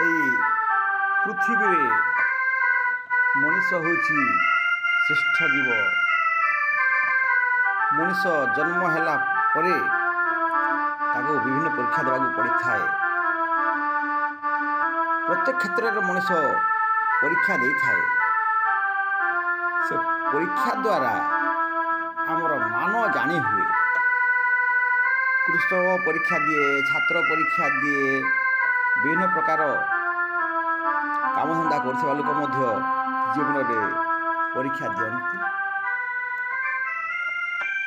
এই ପୃଥିବୀରେ ମଣିଷ ହେଉଛି ଶ୍ରେଷ୍ଠ ଜୀବ। ମଣିଷ ଜନ୍ମ ହେଲା ପରେ ତାକୁ ବିଭିନ୍ନ ପରୀକ୍ଷା ଦେବାକୁ ପଡ଼ିଥାଏ। ପ୍ରତ୍ୟେକ କ୍ଷେତ୍ରରେ ମଣିଷ ପରୀକ୍ଷା ଦେଇଥାଏ। ସେ ପରୀକ୍ଷା ଦ୍ୱାରା ଆମର ମାନ ଜାଣି ହୁଏ। କୃଷକ ପରୀକ୍ଷା ଦିଏ, ଛାତ୍ର ପରୀକ୍ଷା ଦିଏ, ବିଭିନ୍ନ ପ୍ରକାର କାମଧନ୍ଦା କରୁଥିବା ଲୋକ ମଧ୍ୟ ଜୀବନରେ ପରୀକ୍ଷା ଦିଅନ୍ତି।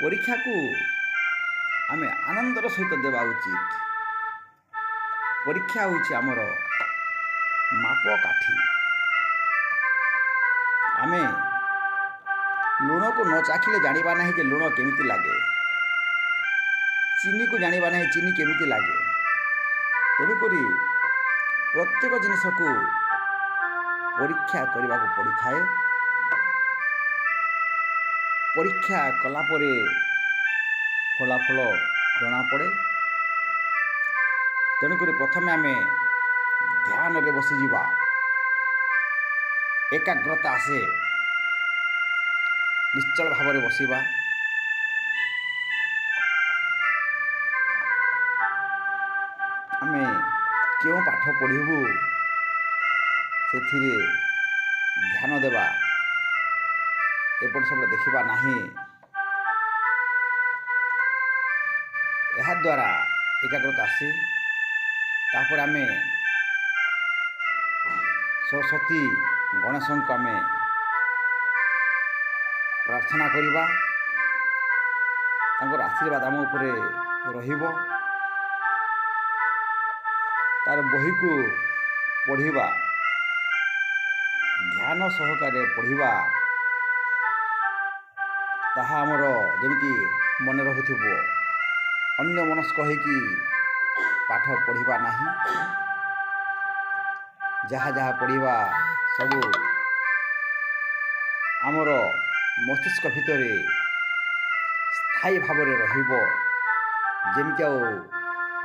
ପରୀକ୍ଷାକୁ ଆମେ ଆନନ୍ଦର ସହିତ ଦେବା ଉଚିତ। ପରୀକ୍ଷା ହେଉଛି ଆମର ମାପକାଠି। ଆମେ ଲୁଣକୁ ନ ଚାଖିଲେ ଜାଣିବା ନାହିଁ ଯେ ଲୁଣ କେମିତି ଲାଗେ। ଚିନିକୁ ଜାଣିବା ନାହିଁ ଚିନି କେମିତି ଲାଗେ। ତେଣୁକରି ପ୍ରତ୍ୟେକ ଜିନିଷକୁ ପରୀକ୍ଷା କରିବାକୁ ପଡ଼ିଥାଏ। ପରୀକ୍ଷା କଲା ପରେ ଫଳାଫଳ ଜଣାପଡ଼େ। ତେଣୁକରି ପ୍ରଥମେ ଆମେ ଧ୍ୟାନରେ ବସିଯିବା। ଏକାଗ୍ରତା ଆସେ। ନିଶ୍ଚଳ ଭାବରେ ବସିବା। ଆମେ କେଉଁ ପାଠ ପଢ଼ିବୁ ସେଥିରେ ଧ୍ୟାନ ଦେବା। ଏପଟ ସେପଟ ଦେଖିବା ନାହିଁ। ଏହାଦ୍ୱାରା ଏକାଗ୍ରତା ଆସେ। ତାପରେ ଆମେ ସରସ୍ୱତୀ ଗଣେଶଙ୍କୁ ଆମେ ପ୍ରାର୍ଥନା କରିବା। ତାଙ୍କର ଆଶୀର୍ବାଦ ଆମ ଉପରେ ରହିବ। ତାର ବହିକୁ ପଢ଼ିବା, ଧ୍ୟାନ ସହକାରେ ପଢ଼ିବା। ତାହା ଆମର ଯେମିତି ମନେ ରହୁଥିବ। ଅନ୍ୟ ମନସ୍କ ହୋଇକି ପାଠ ପଢ଼ିବା ନାହିଁ। ଯାହା ଯାହା ପଢ଼ିବା ସବୁ ଆମର ମସ୍ତିଷ୍କ ଭିତରେ ସ୍ଥାୟୀ ଭାବରେ ରହିବ। ଯେମିତି ଆଉ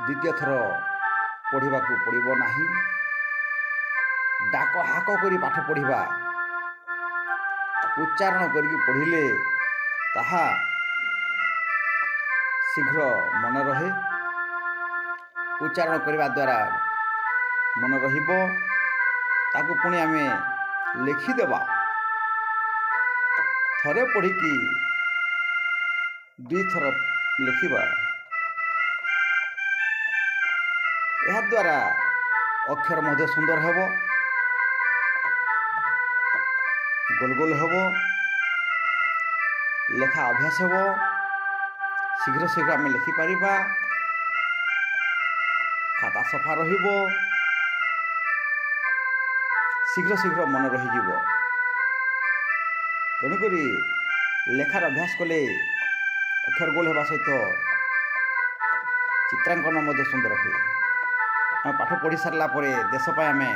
ଦ୍ୱିତୀୟ ଥର ପଢ଼ିବାକୁ ପଡ଼ିବ ନାହିଁ। ଡାକ ହାକ କରି ପାଠ ପଢ଼ିବା। ଉଚ୍ଚାରଣ କରିକି ପଢ଼ିଲେ ତାହା ଶୀଘ୍ର ମନେ ରହେ। ଉଚ୍ଚାରଣ କରିବା ଦ୍ୱାରା ମନେ ରହିବ। ତାକୁ ପୁଣି ଆମେ ଲେଖିଦେବା। ଥରେ ପଢ଼ିକି ଦୁଇଥର ଲେଖିବା। ଏହାଦ୍ୱାରା ଅକ୍ଷର ମଧ୍ୟ ସୁନ୍ଦର ହେବ, ଗୋଲ ଗୋଲ ହେବ, ଲେଖା ଅଭ୍ୟାସ ହେବ। ଶୀଘ୍ର ଶୀଘ୍ର ଆମେ ଲେଖିପାରିବା। ଖାତା ସଫା ରହିବ। ଶୀଘ୍ର ଶୀଘ୍ର ମନେ ରହିଯିବ। ତେଣୁକରି ଲେଖାର ଅଭ୍ୟାସ କଲେ ଅକ୍ଷର ଗୋଲ ହେବା ସହିତ ଚିତ୍ରାଙ୍କନ ମଧ୍ୟ ସୁନ୍ଦର ହୁଏ। ଆମେ ପାଠ ପଢ଼ି ସାରିଲା ପରେ ଦେଶ ପାଇଁ ଆମେ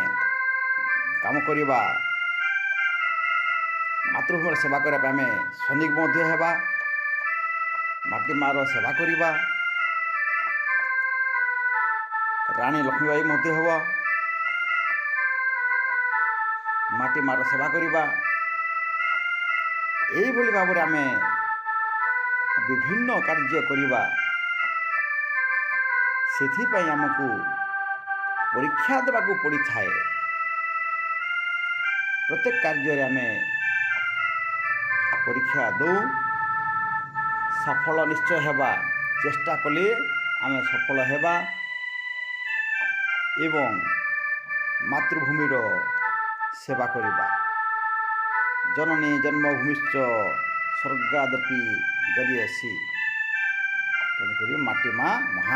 କାମ କରିବା। ମାତୃଭୂମିର ସେବା କରିବା ପାଇଁ ଆମେ ସୈନିକ ମଧ୍ୟ ହେବା। ମାଟି ମାଆର ସେବା କରିବା। ରାଣୀ ଲକ୍ଷ୍ମୀବାଇ ମଧ୍ୟ ହେବା। ମାଟି ମାଆର ସେବା କରିବା। ଏଇଭଳି ଭାବରେ ଆମେ ବିଭିନ୍ନ କାର୍ଯ୍ୟ କରିବା। ସେଥିପାଇଁ ଆମକୁ ପରୀକ୍ଷା ଦେବାକୁ ପଡ଼ିଥାଏ। ପ୍ରତ୍ୟେକ କାର୍ଯ୍ୟରେ ଆମେ ପରୀକ୍ଷା ଦେଉ। ସଫଳ ନିଶ୍ଚୟ ହେବା। ଚେଷ୍ଟା କଲେ ଆମେ ସଫଳ ହେବା ଏବଂ ମାତୃଭୂମିର ସେବା କରିବା। ଜନନୀ ଜନ୍ମଭୂମିଶ୍ଚ ସ୍ୱର୍ଗାଦପି ଗରୀୟସୀ। ତେଣୁକରି ମାଟି ମା' ମହା